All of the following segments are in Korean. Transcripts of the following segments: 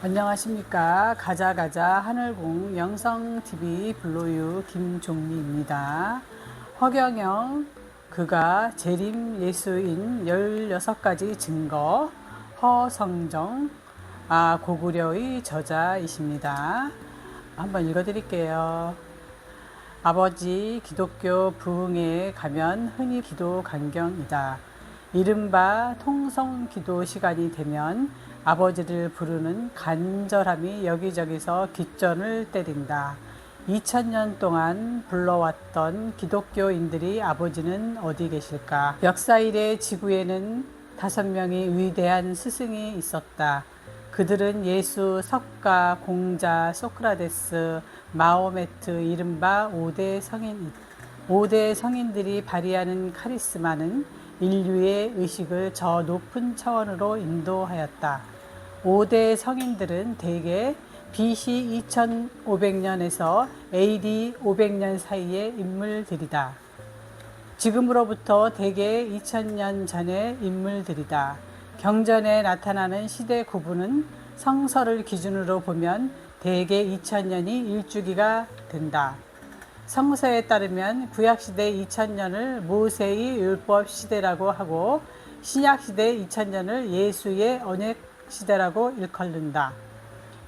안녕하십니까. 가자가자 하늘공 영성TV 블로유 김종리입니다. 허경영 그가 재림 예수인 16가지 증거 허성정 고구려의 저자이십니다. 한번 읽어드릴게요. 아버지 기독교 부흥회에 가면 흔히 기도 간경이다. 이른바 통성 기도 시간이 되면 아버지를 부르는 간절함이 여기저기서 깃전을 때린다. 2000년 동안 불러왔던 기독교인들이 아버지는 어디 계실까? 역사 이래 지구에는 5명의 위대한 스승이 있었다. 그들은 예수, 석가, 공자, 소크라테스, 마호메트, 이른바 5대 성인. 5대 성인들이 발휘하는 카리스마는 인류의 의식을 저 높은 차원으로 인도하였다. 5대 성인들은 대개 BC 2500년에서 AD 500년 사이의 인물들이다. 지금으로부터 대개 2000년 전의 인물들이다. 경전에 나타나는 시대 구분은 성서를 기준으로 보면 대개 2000년이 일주기가 된다. 성서에 따르면 구약시대 2000년을 모세의 율법 시대라고 하고 신약시대 2000년을 예수의 언약 시대라고 일컬는다.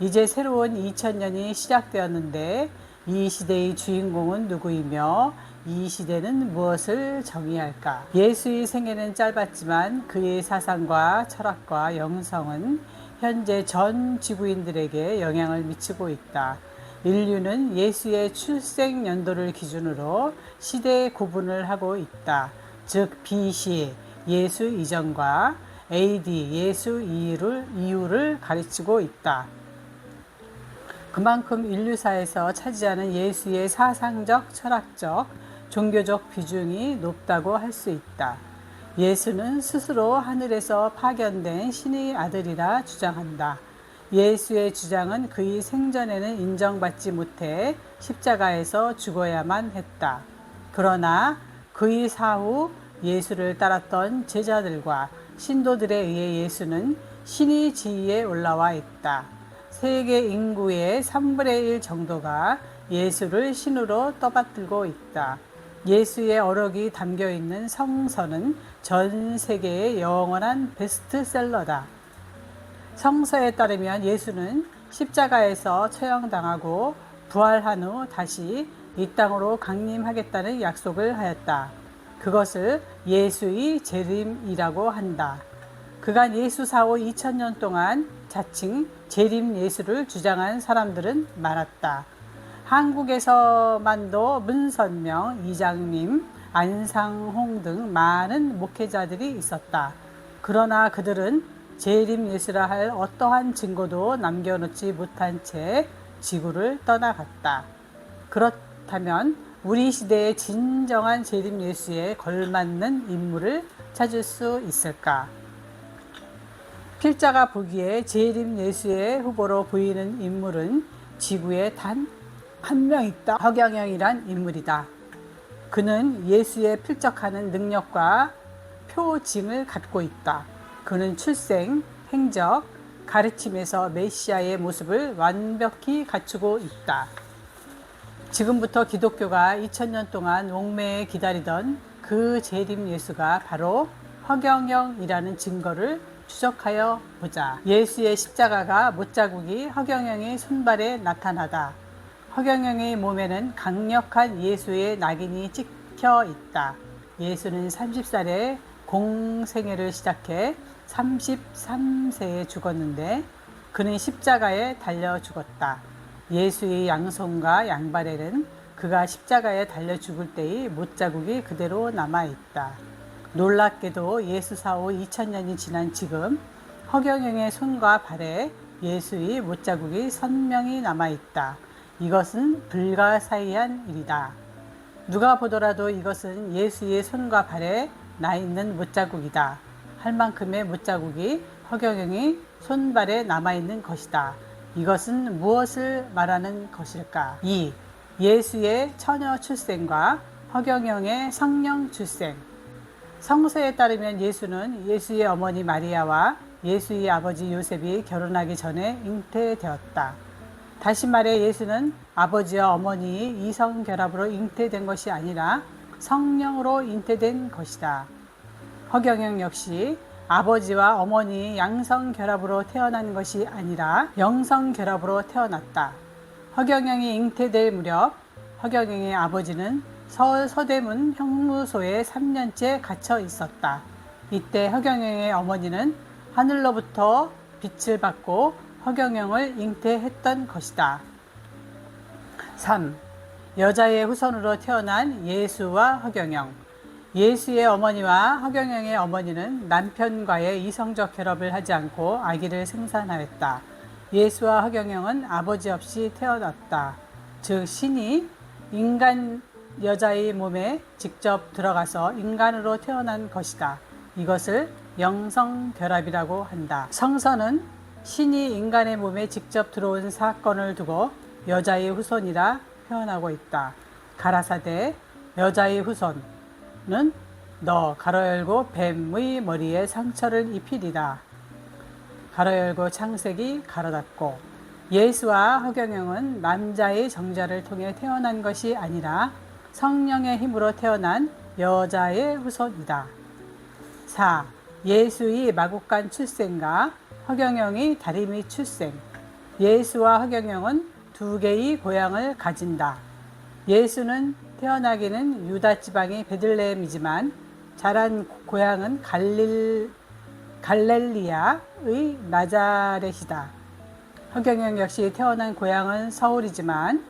이제 새로운 2000년이 시작되었는데 이 시대의 주인공은 누구이며 이 시대는 무엇을 정의할까? 예수의 생애는 짧았지만 그의 사상과 철학과 영성은 현재 전 지구인들에게 영향을 미치고 있다. 인류는 예수의 출생 연도를 기준으로 시대 구분을 하고 있다. 즉 BC 예수 이전과 AD 예수 이후를 가르치고 있다. 그만큼 인류사에서 차지하는 예수의 사상적, 철학적, 종교적 비중이 높다고 할 수 있다. 예수는 스스로 하늘에서 파견된 신의 아들이라 주장한다. 예수의 주장은 그의 생전에는 인정받지 못해 십자가에서 죽어야만 했다. 그러나 그의 사후 예수를 따랐던 제자들과 신도들에 의해 예수는 신의 지위에 올라와 있다. 세계 인구의 3분의 1 정도가 예수를 신으로 떠받들고 있다. 예수의 어록이 담겨있는 성서는 전 세계의 영원한 베스트셀러다. 성서에 따르면 예수는 십자가에서 처형당하고 부활한 후 다시 이 땅으로 강림하겠다는 약속을 하였다. 그것을 예수의 재림이라고 한다. 그간 예수 사후 2000년 동안 자칭 재림 예수를 주장한 사람들은 많았다. 한국에서만도 문선명, 이장님, 안상홍 등 많은 목회자들이 있었다. 그러나 그들은 재림 예수라 할 어떠한 증거도 남겨놓지 못한 채 지구를 떠나갔다. 그렇다면 우리 시대의 진정한 재림 예수에 걸맞는 인물을 찾을 수 있을까? 필자가 보기에 재림 예수의 후보로 보이는 인물은 지구에 단 한 명 있다. 허경영이란 인물이다. 그는 예수에 필적하는 능력과 표징을 갖고 있다. 그는 출생, 행적, 가르침에서 메시아의 모습을 완벽히 갖추고 있다. 지금부터 기독교가 2000년 동안 옥매에 기다리던 그 재림 예수가 바로 허경영이라는 증거를 추적하여 보자. 예수의 십자가가 못자국이 허경영의 손발에 나타나다. 허경영의 몸에는 강력한 예수의 낙인이 찍혀 있다. 예수는 30살에 공생애를 시작해 33세에 죽었는데 그는 십자가에 달려 죽었다. 예수의 양손과 양발에는 그가 십자가에 달려 죽을 때의 못자국이 그대로 남아있다. 놀랍게도 예수 사후 2000년이 지난 지금 허경영의 손과 발에 예수의 못자국이 선명히 남아있다. 이것은 불가사의한 일이다. 누가 보더라도 이것은 예수의 손과 발에 나 있는 못자국이다 할 만큼의 못자국이 허경영의 손발에 남아있는 것이다. 이것은 무엇을 말하는 것일까? 2. 예수의 처녀 출생과 허경영의 성령 출생. 성서에 따르면 예수는 예수의 어머니 마리아와 예수의 아버지 요셉이 결혼하기 전에 잉태되었다. 다시 말해 예수는 아버지와 어머니의 이성 결합으로 잉태된 것이 아니라 성령으로 잉태된 것이다. 허경영 역시 아버지와 어머니의 양성 결합으로 태어난 것이 아니라 영성 결합으로 태어났다. 허경영이 잉태될 무렵 허경영의 아버지는 서울 서대문 형무소에 3년째 갇혀 있었다. 이때 허경영의 어머니는 하늘로부터 빛을 받고 허경영을 잉태했던 것이다. 3. 여자의 후손으로 태어난 예수와 허경영. 예수의 어머니와 허경영의 어머니는 남편과의 이성적 결합을 하지 않고 아기를 생산하였다. 예수와 허경영은 아버지 없이 태어났다. 즉 신이 인간 여자의 몸에 직접 들어가서 인간으로 태어난 것이다. 이것을 영성결합이라고 한다. 성서는 신이 인간의 몸에 직접 들어온 사건을 두고 여자의 후손이라 표현하고 있다. 가라사대 여자의 후손은 너 가로 열고 뱀의 머리에 상처를 입히리라. 가로 열고 창세기 가로 닫고. 예수와 허경영은 남자의 정자를 통해 태어난 것이 아니라 성령의 힘으로 태어난 여자의 후손이다. 4. 예수의 마국간 출생과 허경영의 다리미 출생. 예수와 허경영은 두 개의 고향을 가진다. 예수는 태어나기는 유다 지방의 베들레헴이지만 자란 고향은 갈릴리아의 나자렛이다. 허경영 역시 태어난 고향은 서울이지만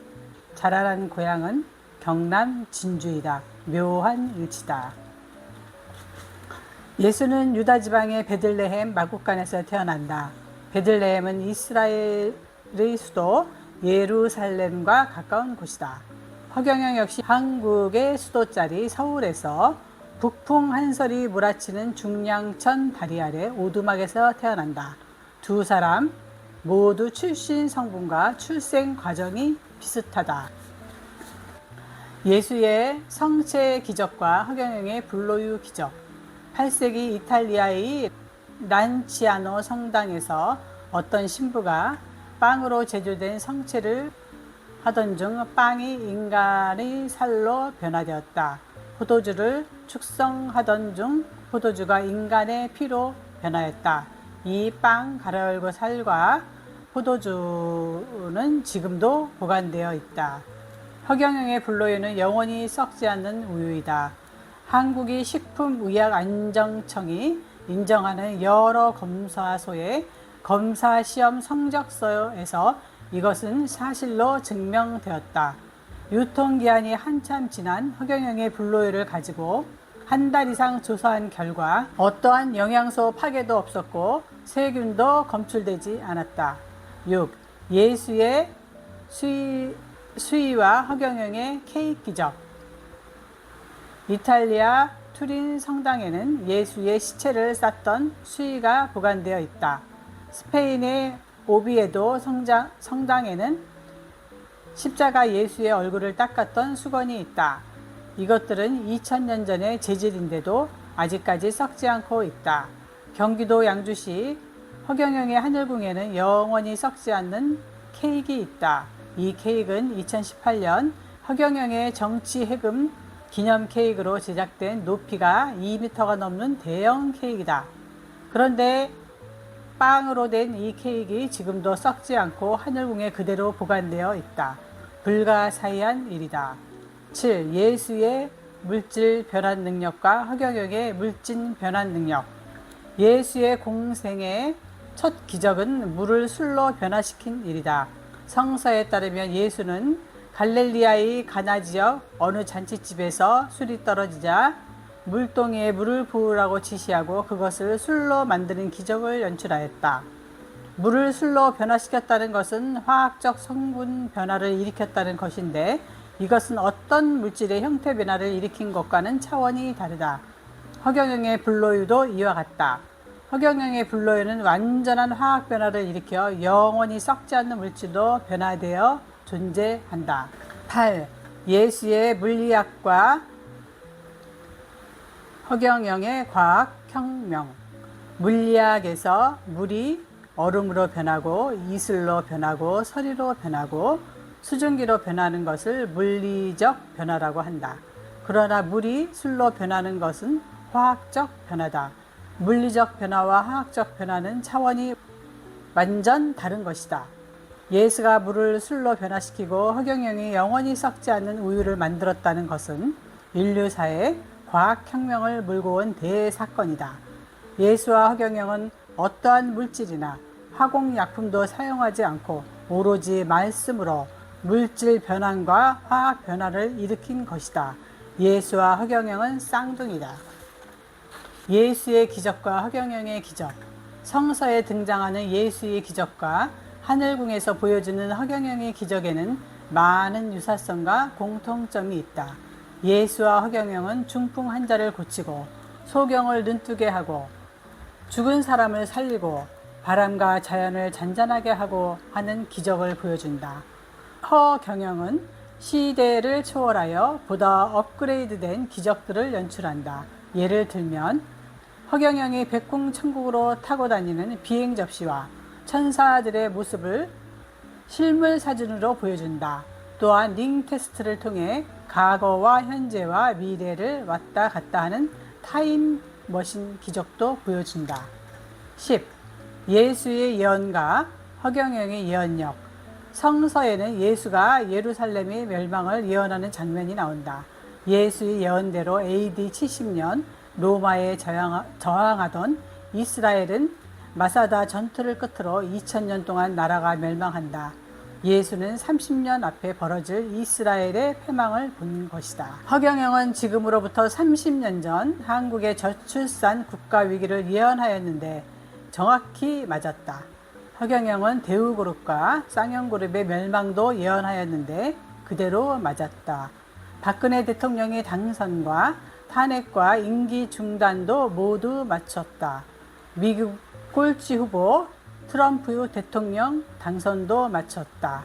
자라난 고향은 경남 진주이다. 묘한 일치다. 예수는 유다 지방의 베들레헴 마국간에서 태어난다. 베들레헴은 이스라엘의 수도 예루살렘과 가까운 곳이다. 허경영 역시 한국의 수도자리 서울에서 북풍 한설이 몰아치는 중량천 다리 아래 오두막에서 태어난다. 두 사람 모두 출신 성분과 출생 과정이 비슷하다. 예수의 성체 기적과 허경영의 불로유 기적. 8세기 이탈리아의 란치아노 성당에서 어떤 신부가 빵으로 제조된 성체를 하던 중 빵이 인간의 살로 변화되었다. 포도주를 축성하던 중 포도주가 인간의 피로 변하였다. 이 빵 가로 열고 살과 포도주는 지금도 보관되어 있다. 허경영의 불로유는 영원히 썩지 않는 우유이다. 한국의 식품의약안정청이 인정하는 여러 검사소의 검사시험 성적서에서 이것은 사실로 증명되었다. 유통기한이 한참 지난 허경영의 불로유를 가지고 한 달 이상 조사한 결과 어떠한 영양소 파괴도 없었고 세균도 검출되지 않았다. 6. 예수의 수의와 허경영의 케이크 기적. 이탈리아 투린 성당에는 예수의 시체를 쌌던 수의가 보관되어 있다. 스페인의 오비에도 성당에는 십자가 예수의 얼굴을 닦았던 수건이 있다. 이것들은 2000년 전의 재질인데도 아직까지 썩지 않고 있다. 경기도 양주시 허경영의 하늘궁에는 영원히 썩지 않는 케이크가 있다. 이 케이크는 2018년 허경영의 정치 해금 기념 케이크로 제작된 높이가 2m가 넘는 대형 케이크이다. 그런데 빵으로 된 이 케이크가 지금도 썩지 않고 하늘궁에 그대로 보관되어 있다. 불가사의한 일이다. 7. 예수의 물질 변환 능력과 허경영의 물질 변환 능력. 예수의 공생의 첫 기적은 물을 술로 변화시킨 일이다. 성서에 따르면 예수는 갈릴리아의 가나 지역 어느 잔치집에서 술이 떨어지자 물동이에 물을 부으라고 지시하고 그것을 술로 만드는 기적을 연출하였다. 물을 술로 변화시켰다는 것은 화학적 성분 변화를 일으켰다는 것인데 이것은 어떤 물질의 형태 변화를 일으킨 것과는 차원이 다르다. 허경영의 불로유도 이와 같다. 허경영의 불로유는 완전한 화학 변화를 일으켜 영원히 썩지 않는 물질로 변화되어 존재한다. 8. 예수의 물리학과 허경영의 과학혁명. 물리학에서 물이 얼음으로 변하고 이슬로 변하고 서리로 변하고 수증기로 변하는 것을 물리적 변화라고 한다. 그러나 물이 술로 변하는 것은 화학적 변화다. 물리적 변화와 화학적 변화는 차원이 완전 다른 것이다. 예수가 물을 술로 변화시키고 허경영이 영원히 썩지 않는 우유를 만들었다는 것은 인류사에 과학혁명을 몰고 온 대사건이다. 예수와 허경영은 어떠한 물질이나 화공약품도 사용하지 않고 오로지 말씀으로 물질 변환과 화학 변화를 일으킨 것이다. 예수와 허경영은 쌍둥이다. 예수의 기적과 허경영의 기적. 성서에 등장하는 예수의 기적과 하늘궁에서 보여주는 허경영의 기적에는 많은 유사성과 공통점이 있다. 예수와 허경영은 중풍 환자를 고치고 소경을 눈뜨게 하고 죽은 사람을 살리고 바람과 자연을 잔잔하게 하고 하는 기적을 보여준다. 허경영은 시대를 초월하여 보다 업그레이드된 기적들을 연출한다. 예를 들면 허경영이 백궁천국으로 타고 다니는 비행 접시와 천사들의 모습을 실물 사진으로 보여준다. 또한 링 테스트를 통해 과거와 현재와 미래를 왔다 갔다 하는 타임머신 기적도 보여준다. 10. 예수의 예언과 허경영의 예언력. 성서에는 예수가 예루살렘의 멸망을 예언하는 장면이 나온다. 예수의 예언대로 AD 70년 로마에 저항하던 이스라엘은 마사다 전투를 끝으로 2000년 동안 나라가 멸망한다. 예수는 30년 앞에 벌어질 이스라엘의 패망을 본 것이다. 허경영은 지금으로부터 30년 전 한국의 저출산 국가 위기를 예언하였는데 정확히 맞았다. 허경영은 대우그룹과 쌍용그룹의 멸망도 예언하였는데 그대로 맞았다. 박근혜 대통령의 당선과 탄핵과 임기 중단도 모두 맞췄다. 미국 꼴찌 후보 트럼프 대통령 당선도 맞췄다.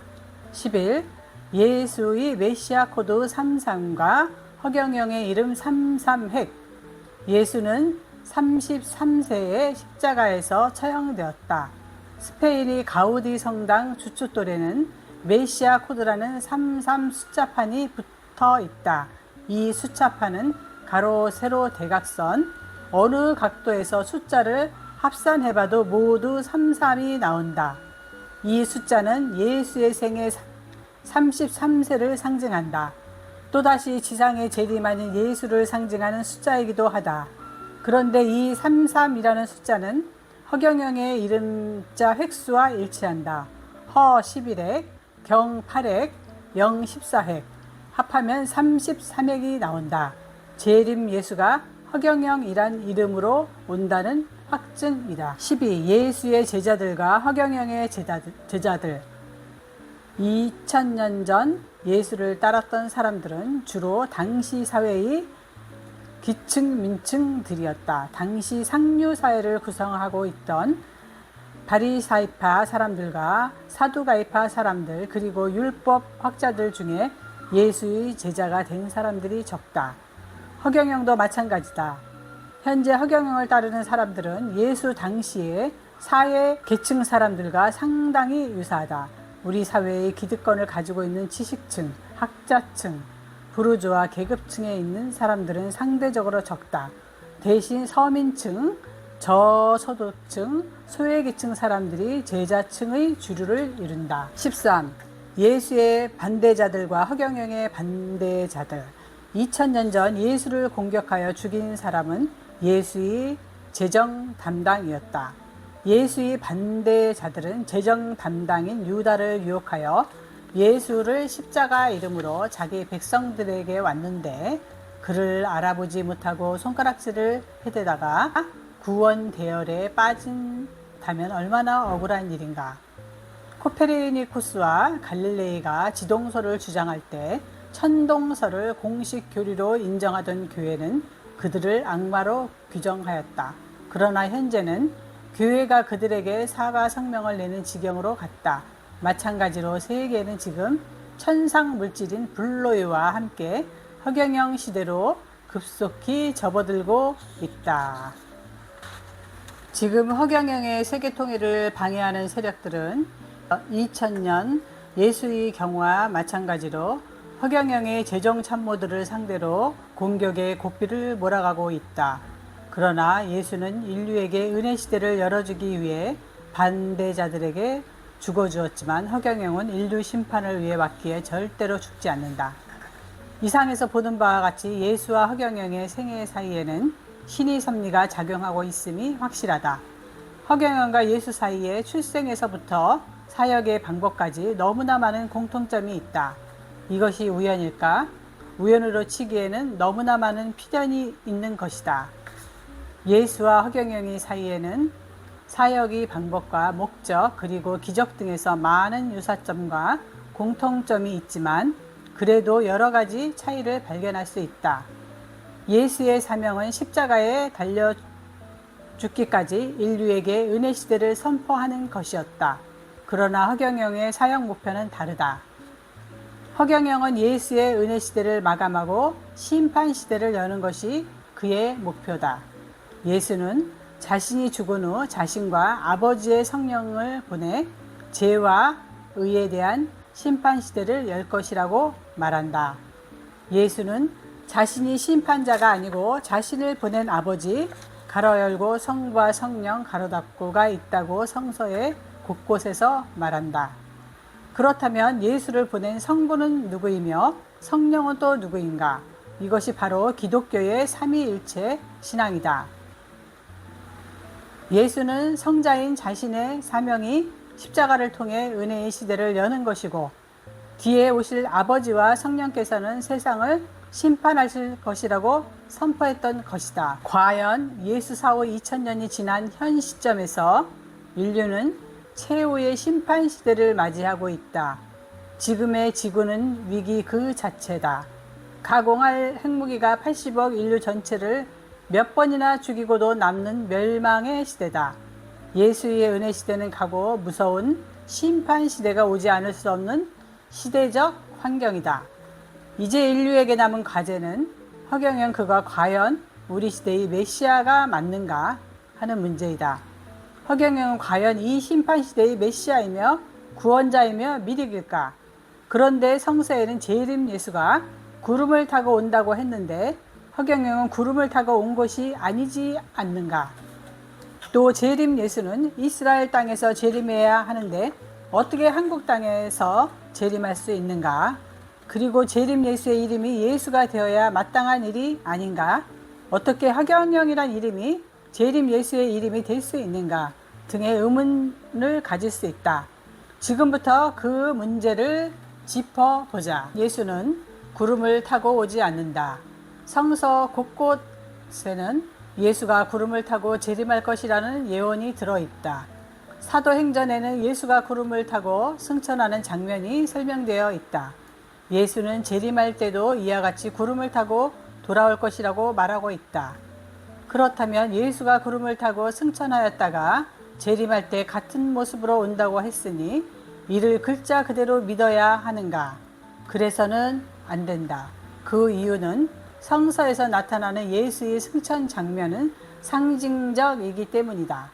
11. 예수의 메시아 코드 33과 허경영의 이름 33핵. 예수는 33세에 십자가에서 처형되었다. 스페인의 가우디 성당 주춧돌에는 메시아 코드라는 33 숫자판이 붙어 있다. 이 숫자판은 가로, 세로, 대각선 어느 각도에서 숫자를 합산해봐도 모두 33이 나온다. 이 숫자는 예수의 생애 33세를 상징한다. 또다시 지상에 재림하는 예수를 상징하는 숫자이기도 하다. 그런데 이 33이라는 숫자는 허경영의 이름자 획수와 일치한다. 허 11획, 경 8획, 영 14획 합하면 33획이 나온다. 재림 예수가 허경영이란 이름으로 온다는 확증이다. 12. 예수의 제자들과 허경영의 제자들. 2000년 전 예수를 따랐던 사람들은 주로 당시 사회의 기층 민층들이었다. 당시 상류사회를 구성하고 있던 바리사이파 사람들과 사두가이파 사람들 그리고 율법 학자들 중에 예수의 제자가 된 사람들이 적다. 허경영도 마찬가지다. 현재 허경영을 따르는 사람들은 예수 당시의 사회 계층 사람들과 상당히 유사하다. 우리 사회의 기득권을 가지고 있는 지식층, 학자층, 부르주아 계급층에 있는 사람들은 상대적으로 적다. 대신 서민층, 저소득층, 소외계층 사람들이 제자층의 주류를 이룬다. 13. 예수의 반대자들과 허경영의 반대자들. 2000년 전 예수를 공격하여 죽인 사람은 예수의 재정 담당이었다. 예수의 반대자들은 재정 담당인 유다를 유혹하여 예수를 십자가 이름으로 자기 백성들에게 왔는데 그를 알아보지 못하고 손가락질을 해대다가 구원 대열에 빠진다면 얼마나 억울한 일인가. 코페르니쿠스와 갈릴레이가 지동설을 주장할 때 천동설을 공식 교리로 인정하던 교회는 그들을 악마로 규정하였다. 그러나 현재는 교회가 그들에게 사과 성명을 내는 지경으로 갔다. 마찬가지로 세계는 지금 천상 물질인 불로이와 함께 허경영 시대로 급속히 접어들고 있다. 지금 허경영의 세계 통일을 방해하는 세력들은 2000년 예수의 경우와 마찬가지로 허경영의 재정 참모들을 상대로 공격의 고삐를 몰아가고 있다. 그러나 예수는 인류에게 은혜 시대를 열어주기 위해 반대자들에게 죽어주었지만 허경영은 인류 심판을 위해 왔기에 절대로 죽지 않는다. 이상에서 보는 바와 같이 예수와 허경영의 생애 사이에는 신의 섭리가 작용하고 있음이 확실하다. 허경영과 예수 사이에 출생에서부터 사역의 방법까지 너무나 많은 공통점이 있다. 이것이 우연일까? 우연으로 치기에는 너무나 많은 필연이 있는 것이다. 예수와 허경영의 사이에는 사역의 방법과 목적 그리고 기적 등에서 많은 유사점과 공통점이 있지만 그래도 여러 가지 차이를 발견할 수 있다. 예수의 사명은 십자가에 달려 죽기까지 인류에게 은혜 시대를 선포하는 것이었다. 그러나 허경영의 사역 목표는 다르다. 허경영은 예수의 은혜 시대를 마감하고 심판 시대를 여는 것이 그의 목표다. 예수는 자신이 죽은 후 자신과 아버지의 성령을 보내 죄와 의에 대한 심판 시대를 열 것이라고 말한다. 예수는 자신이 심판자가 아니고 자신을 보낸 아버지 가로 열고 성부와 성령 가로 닫고가 있다고 성서의 곳곳에서 말한다. 그렇다면 예수를 보낸 성부는 누구이며 성령은 또 누구인가? 이것이 바로 기독교의 삼위일체 신앙이다. 예수는 성자인 자신의 사명이 십자가를 통해 은혜의 시대를 여는 것이고 뒤에 오실 아버지와 성령께서는 세상을 심판하실 것이라고 선포했던 것이다. 과연 예수 사후 2000년이 지난 현 시점에서 인류는 최후의 심판 시대를 맞이하고 있다. 지금의 지구는 위기 그 자체다. 가공할 핵무기가 80억 인류 전체를 몇 번이나 죽이고도 남는 멸망의 시대다. 예수의 은혜 시대는 가고 무서운 심판 시대가 오지 않을 수 없는 시대적 환경이다. 이제 인류에게 남은 과제는 허경영 그가 과연 우리 시대의 메시아가 맞는가 하는 문제이다. 허경영은 과연 이 심판 시대의 메시아이며 구원자이며 미륵일까? 그런데 성서에는 재림 예수가 구름을 타고 온다고 했는데 허경영은 구름을 타고 온 것이 아니지 않는가? 또 재림 예수는 이스라엘 땅에서 재림해야 하는데 어떻게 한국 땅에서 재림할 수 있는가? 그리고 재림 예수의 이름이 예수가 되어야 마땅한 일이 아닌가? 어떻게 허경영이란 이름이 재림 예수의 이름이 될 수 있는가? 등의 의문을 가질 수 있다. 지금부터 그 문제를 짚어보자. 예수는 구름을 타고 오지 않는다. 성서 곳곳에는 예수가 구름을 타고 재림할 것이라는 예언이 들어있다. 사도행전에는 예수가 구름을 타고 승천하는 장면이 설명되어 있다. 예수는 재림할 때도 이와 같이 구름을 타고 돌아올 것이라고 말하고 있다. 그렇다면 예수가 구름을 타고 승천하였다가 재림할 때 같은 모습으로 온다고 했으니 이를 글자 그대로 믿어야 하는가? 그래서는 안 된다. 그 이유는 성서에서 나타나는 예수의 승천 장면은 상징적이기 때문이다.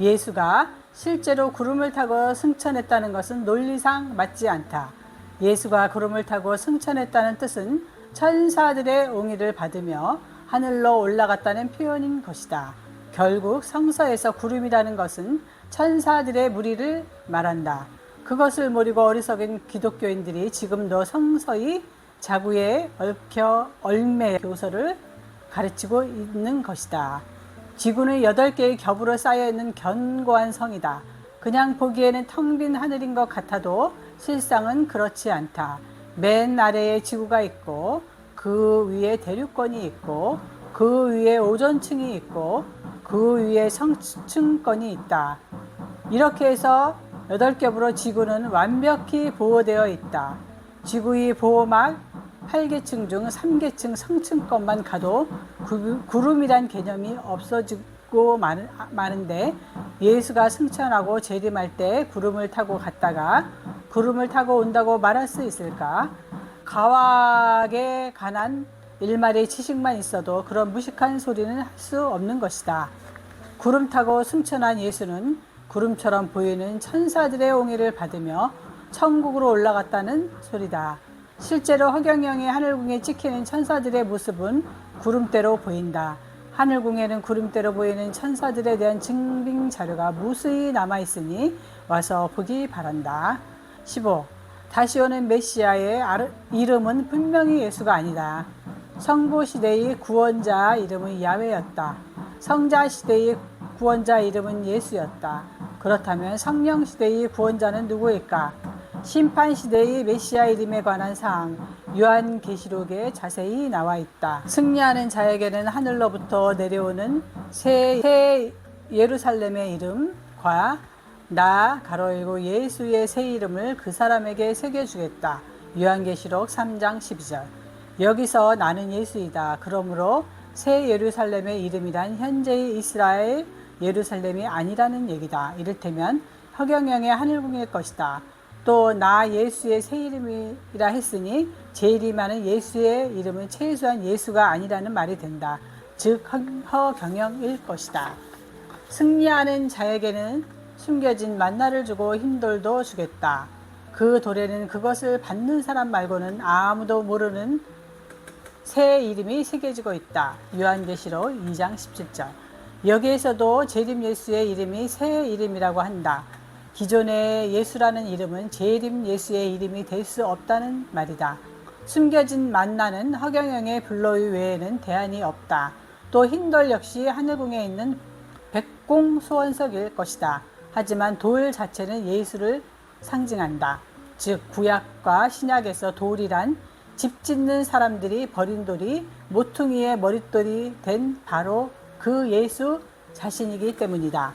예수가 실제로 구름을 타고 승천했다는 것은 논리상 맞지 않다. 예수가 구름을 타고 승천했다는 뜻은 천사들의 옹의를 받으며 하늘로 올라갔다는 표현인 것이다. 결국 성서에서 구름이라는 것은 천사들의 무리를 말한다. 그것을 모르고 어리석은 기독교인들이 지금도 성서의 자구에 얽혀 얽매 교서를 가르치고 있는 것이다. 지구는 8개의 겹으로 쌓여있는 견고한 성이다. 그냥 보기에는 텅 빈 하늘인 것 같아도 실상은 그렇지 않다. 맨 아래에 지구가 있고 그 위에 대륙권이 있고 그 위에 오존층이 있고 그 위에 성층권이 있다. 이렇게 해서 8겹으로 지구는 완벽히 보호되어 있다. 지구의 보호막 8계층 중 3계층 성층권만 가도 구름이란 개념이 없어지고 마는데 예수가 승천하고 재림할 때 구름을 타고 갔다가 구름을 타고 온다고 말할 수 있을까? 과학에 관한 일말의 지식만 있어도 그런 무식한 소리는 할 수 없는 것이다. 구름 타고 승천한 예수는 구름처럼 보이는 천사들의 옹의를 받으며 천국으로 올라갔다는 소리다. 실제로 허경영의 하늘궁에 찍히는 천사들의 모습은 구름대로 보인다. 하늘궁에는 구름대로 보이는 천사들에 대한 증빙 자료가 무수히 남아있으니 와서 보기 바란다. 15. 다시 오는 메시아의 이름은 분명히 예수가 아니다. 성부시대의 구원자 이름은 야훼였다. 성자시대의 구원자 이름은 예수였다. 그렇다면 성령시대의 구원자는 누구일까? 심판시대의 메시아 이름에 관한 사항 요한계시록에 자세히 나와 있다. 승리하는 자에게는 하늘로부터 내려오는 새 예루살렘의 이름과 나 가로열고 예수의 새 이름을 그 사람에게 새겨주겠다. 요한계시록 3장 12절. 여기서 나는 예수이다. 그러므로 새 예루살렘의 이름이란 현재의 이스라엘 예루살렘이 아니라는 얘기다. 이를테면 허경영의 하늘궁일 것이다. 또 나 예수의 새 이름이라 했으니 재림하는 예수의 이름은 최소한 예수가 아니라는 말이 된다. 즉 허경영일 것이다. 승리하는 자에게는 숨겨진 만나를 주고 흰돌도 주겠다. 그 돌에는 그것을 받는 사람 말고는 아무도 모르는 새 이름이 새겨지고 있다. 요한계시록 2장 17절. 여기에서도 재림 예수의 이름이 새 이름이라고 한다. 기존의 예수라는 이름은 재림 예수의 이름이 될 수 없다는 말이다. 숨겨진 만나는 허경영의 불로의 외에는 대안이 없다. 또 흰돌 역시 하늘궁에 있는 백공 소원석일 것이다. 하지만 돌 자체는 예수를 상징한다. 즉 구약과 신약에서 돌이란 집 짓는 사람들이 버린 돌이 모퉁이의 머릿돌이 된 바로 그 예수 자신이기 때문이다.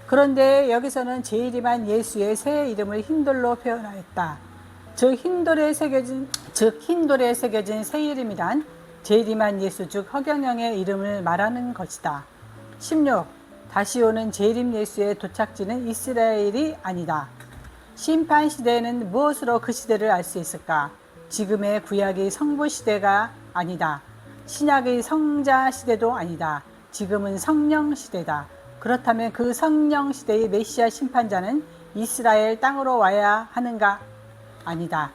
그런데 여기서는 재림한 예수의 새 이름을 흰돌로 표현하였다. 즉 흰돌에 새겨진 새 이름이란 재림한 예수 즉 허경영의 이름을 말하는 것이다. 16. 다시 오는 재림 예수의 도착지는 이스라엘이 아니다. 심판 시대에는 무엇으로 그 시대를 알 수 있을까? 지금의 구약의 성부 시대가 아니다. 신약의 성자 시대도 아니다. 지금은 성령 시대다. 그렇다면 그 성령 시대의 메시아 심판자는 이스라엘 땅으로 와야 하는가? 아니다.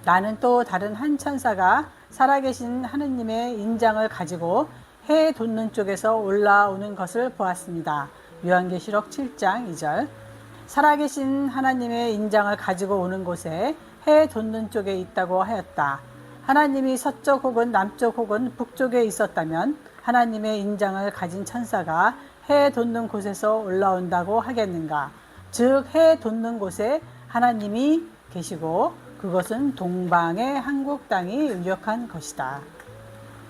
나는 또 다른 한 천사가 살아계신 하느님의 인장을 가지고 해 돋는 쪽에서 올라오는 것을 보았습니다. 요한계시록 7장 2절. 살아계신 하나님의 인장을 가지고 오는 곳에 해 돋는 쪽에 있다고 하였다. 하나님이 서쪽 혹은 남쪽 혹은 북쪽에 있었다면 하나님의 인장을 가진 천사가 해 돋는 곳에서 올라온다고 하겠는가? 즉 해 돋는 곳에 하나님이 계시고 그것은 동방의 한국 땅이 유력한 것이다.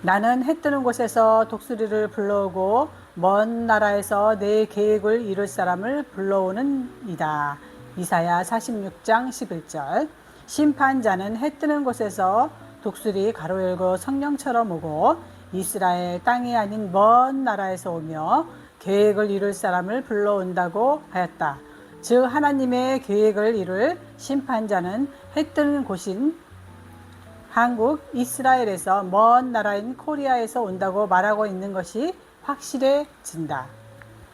나는 해 뜨는 곳에서 독수리를 불러오고 먼 나라에서 내 계획을 이룰 사람을 불러오는 이다. 이사야 46장 11절. 심판자는 해 뜨는 곳에서 독수리 가로 열고 성령처럼 오고 이스라엘 땅이 아닌 먼 나라에서 오며 계획을 이룰 사람을 불러온다고 하였다. 즉 하나님의 계획을 이룰 심판자는 해 뜨는 곳인 한국 이스라엘에서 먼 나라인 코리아에서 온다고 말하고 있는 것이 확실해진다.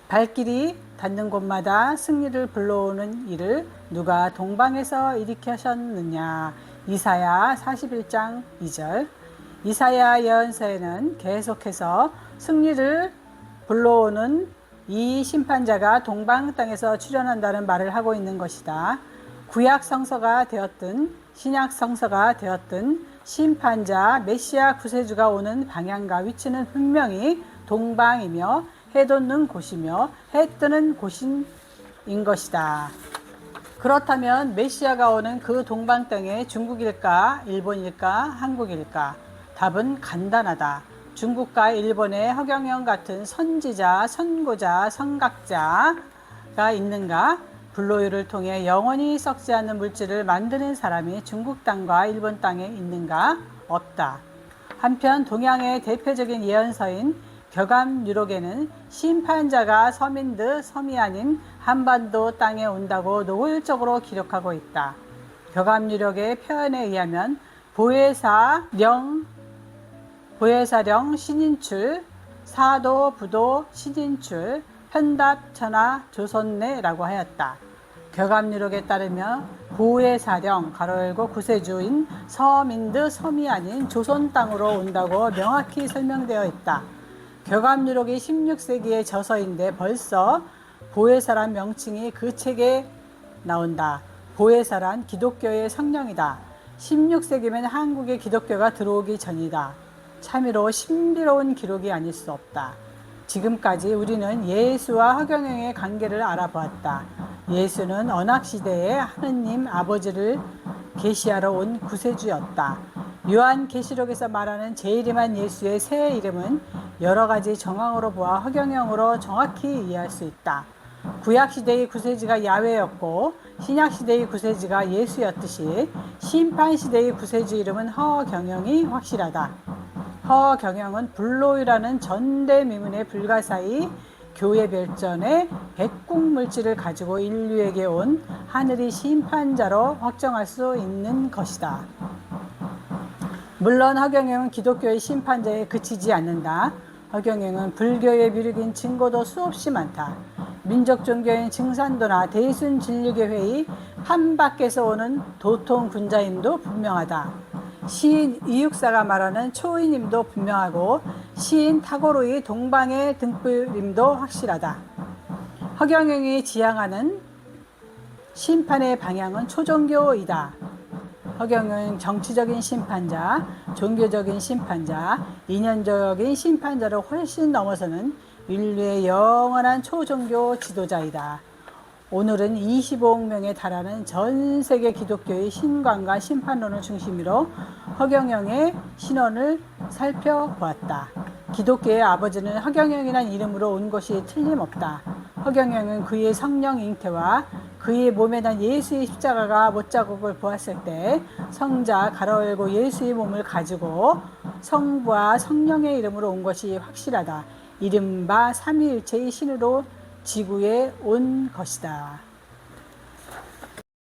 발길이 닿는 곳마다 승리를 불러오는 일을 누가 동방에서 일으키셨느냐. 이사야 41장 2절. 이사야 예언서에는 계속해서 승리를 불러오는 이 심판자가 동방 땅에서 출현한다는 말을 하고 있는 것이다. 구약 성서가 되었든 신약 성서가 되었든 심판자 메시아 구세주가 오는 방향과 위치는 분명히 동방이며 해 돋는 곳이며 해 뜨는 곳인 것이다. 그렇다면 메시아가 오는 그 동방 땅에 중국일까 일본일까 한국일까? 답은 간단하다. 중국과 일본의 허경영 같은 선지자, 선고자, 선각자가 있는가? 불로유를 통해 영원히 썩지 않는 물질을 만드는 사람이 중국 땅과 일본 땅에 있는가? 없다. 한편 동양의 대표적인 예언서인 격암유록에는 심판자가 섬인 듯 섬이 아닌 한반도 땅에 온다고 노골적으로 기록하고 있다. 격암유록의 표현에 의하면 보혜사령 신인출, 사도 부도 신인출, 편답천하 조선내라고 하였다. 격압유록에 따르며 보혜사령 가로열고 구세주인 서민드 섬이 아닌 조선 땅으로 온다고 명확히 설명되어 있다. 격압유록이 16세기의 저서인데 벌써 보혜사란 명칭이 그 책에 나온다. 보혜사란 기독교의 성령이다. 16세기면 한국에 기독교가 들어오기 전이다. 참으로 신비로운 기록이 아닐 수 없다. 지금까지 우리는 예수와 허경영의 관계를 알아보았다. 예수는 언약시대에 하느님 아버지를 계시하러 온 구세주였다. 요한계시록에서 말하는 재림한 예수의 새 이름은 여러 가지 정황으로 보아 허경영으로 정확히 이해할 수 있다. 구약시대의 구세주가 야훼였고 신약시대의 구세주가 예수였듯이 심판시대의 구세주 이름은 허경영이 확실하다. 허경영은 불로이라는 전대미문의 불가사의 교회 별전의 백국물질을 가지고 인류에게 온 하늘의 심판자로 확정할 수 있는 것이다. 물론 허경영은 기독교의 심판자에 그치지 않는다. 허경영은 불교의 묘력인 증거도 수없이 많다. 민족 종교인 증산도나 대순진리교회의 한 밖에서 오는 도통 군자임도 분명하다. 시인 이육사가 말하는 초인임도 분명하고 시인 타고로의 동방의 등불임도 확실하다. 허경영이 지향하는 심판의 방향은 초종교이다. 허경영은 정치적인 심판자, 종교적인 심판자, 인연적인 심판자를 훨씬 넘어서는 인류의 영원한 초종교 지도자이다. 오늘은 25억 명에 달하는 전 세계 기독교의 신관과 심판론을 중심으로 허경영의 신원을 살펴보았다. 기독교의 아버지는 허경영이라는 이름으로 온 것이 틀림없다. 허경영은 그의 성령 잉태와 그의 몸에 난 예수의 십자가가 못자국을 보았을 때 성자 가로열고 예수의 몸을 가지고 성부와 성령의 이름으로 온 것이 확실하다. 이른바 삼위일체의 신으로 지구에 온 것이다.